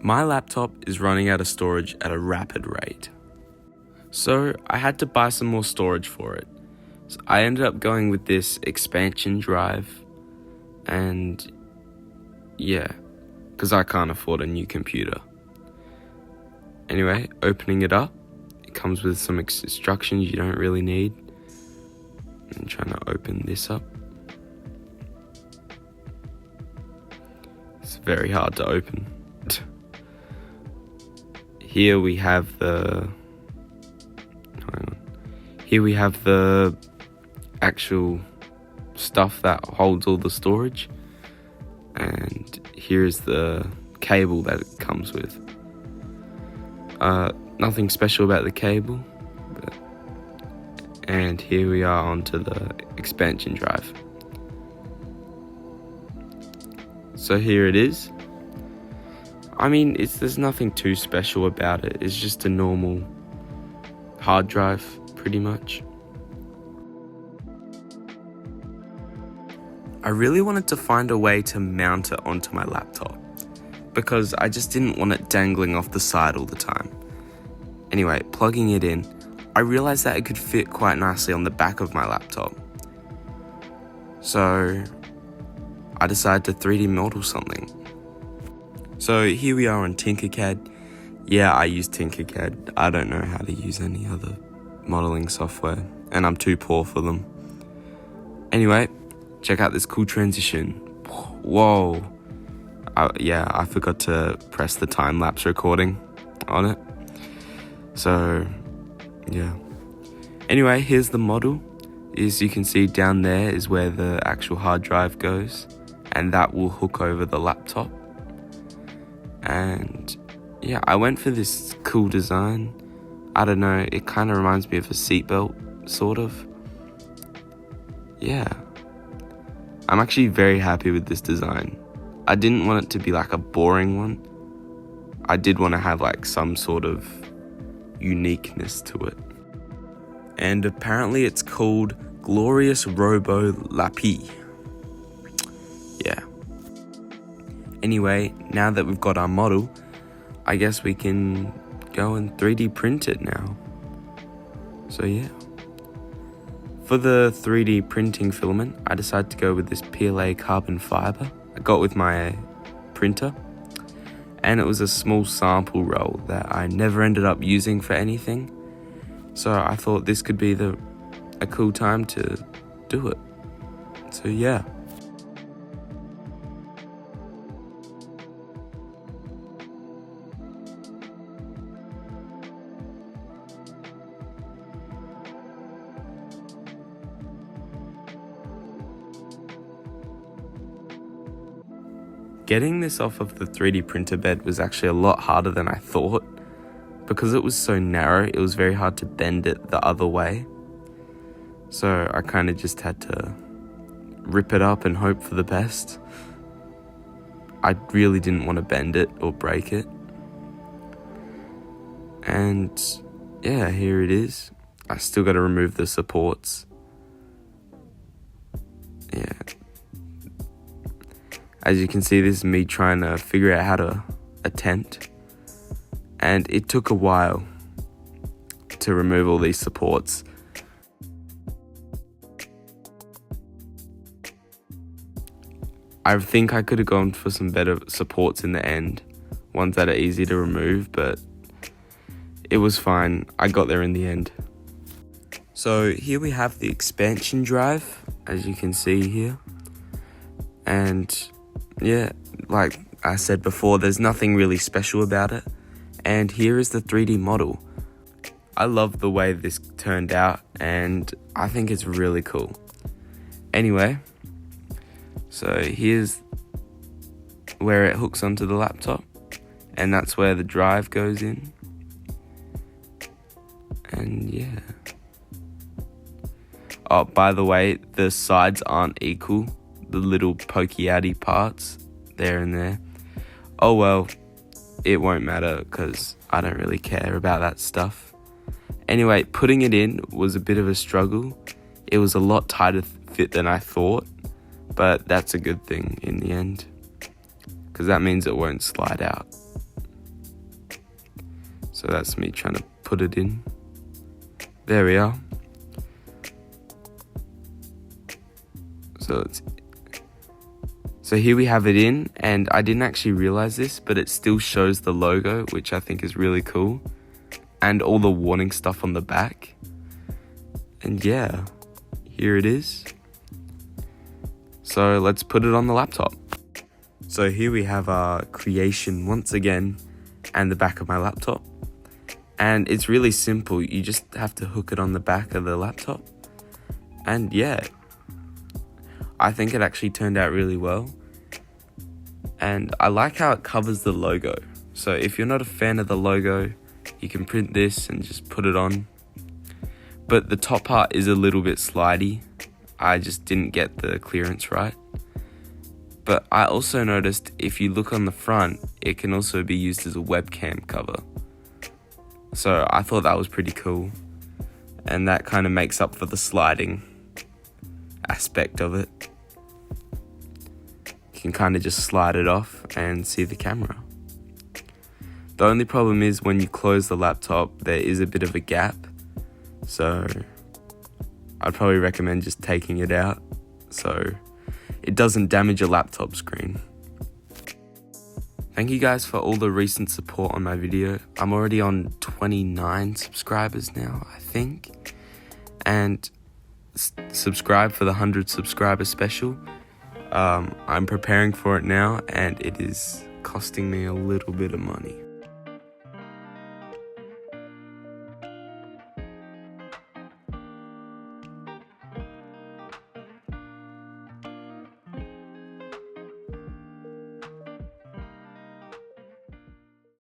My laptop is running out of storage at a rapid rate. So I had to buy some more storage for it. So I ended up going with this expansion drive, and yeah, because I can't afford a new computer. Anyway, opening it up, it comes with some instructions you don't really need. I'm trying to open this up. It's very hard to open. Here we have the actual stuff that holds all the storage, and here's the cable that it comes with. Nothing special about the cable, and here we are onto the expansion drive. So here it is. I mean, there's nothing too special about it. It's just a normal hard drive, pretty much. I really wanted to find a way to mount it onto my laptop, because I just didn't want it dangling off the side all the time. Anyway, plugging it in, I realized that it could fit quite nicely on the back of my laptop. So I decided to 3D model something. So here we are on Tinkercad. Yeah, I use Tinkercad. I don't know how to use any other modeling software, and I'm too poor for them. Anyway, check out this cool transition. Whoa. I forgot to press the time-lapse recording on it. So, yeah. Anyway, here's the model. As you can see, down there is where the actual hard drive goes, and that will hook over the laptop. And yeah, I went for this cool design. I don't know, it kind of reminds me of a seatbelt, sort of. Yeah. I'm actually very happy with this design. I didn't want it to be like a boring one. I did want to have like some sort of uniqueness to it. And apparently it's called Glorious Robo Lapis. Yeah. Anyway, now that we've got our model, I guess we can go and 3D print it now. So yeah. For the 3D printing filament, I decided to go with this PLA carbon fiber I got with my printer. And it was a small sample roll that I never ended up using for anything. So I thought this could be a cool time to do it. So yeah. Getting this off of the 3D printer bed was actually a lot harder than I thought. Because it was so narrow, it was very hard to bend it the other way. So I kind of just had to rip it up and hope for the best. I really didn't want to bend it or break it. And yeah, here it is. I still got to remove the supports. Yeah. As you can see, this is me trying to figure out how to attempt. And it took a while to remove all these supports. I think I could have gone for some better supports in the end, ones that are easy to remove, but it was fine. I got there in the end. So here we have the expansion drive, as you can see here. And yeah, like I said before, there's nothing really special about it. And here is the 3D model. I love the way this turned out, and I think it's really cool. Anyway, so here's where it hooks onto the laptop, and that's where the drive goes in. And yeah. Oh, by the way, the sides aren't equal. The little pokey outy parts there and there. Oh well, it won't matter because I don't really care about that stuff. Anyway, putting it in was a bit of a struggle. It was a lot tighter fit than I thought, but that's a good thing in the end because that means it won't slide out. So that's me trying to put it in. There we are. So here we have it in, and I didn't actually realize this, but it still shows the logo, which I think is really cool, and all the warning stuff on the back. And yeah, here it is. So let's put it on the laptop. So here we have our creation once again, and the back of my laptop. And it's really simple. You just have to hook it on the back of the laptop. And yeah, I think it actually turned out really well. And I like how it covers the logo. So if you're not a fan of the logo, you can print this and just put it on. But the top part is a little bit slidey. I just didn't get the clearance right. But I also noticed if you look on the front, it can also be used as a webcam cover. So I thought that was pretty cool. And that kind of makes up for the sliding aspect of it. You can kind of just slide it off and see the camera. The only problem is when you close the laptop, there is a bit of a gap. So I'd probably recommend just taking it out so it doesn't damage your laptop screen. Thank you guys for all the recent support on my video. I'm already on 29 subscribers now, I think. And subscribe for the 100 subscriber special. I'm preparing for it now, and it is costing me a little bit of money.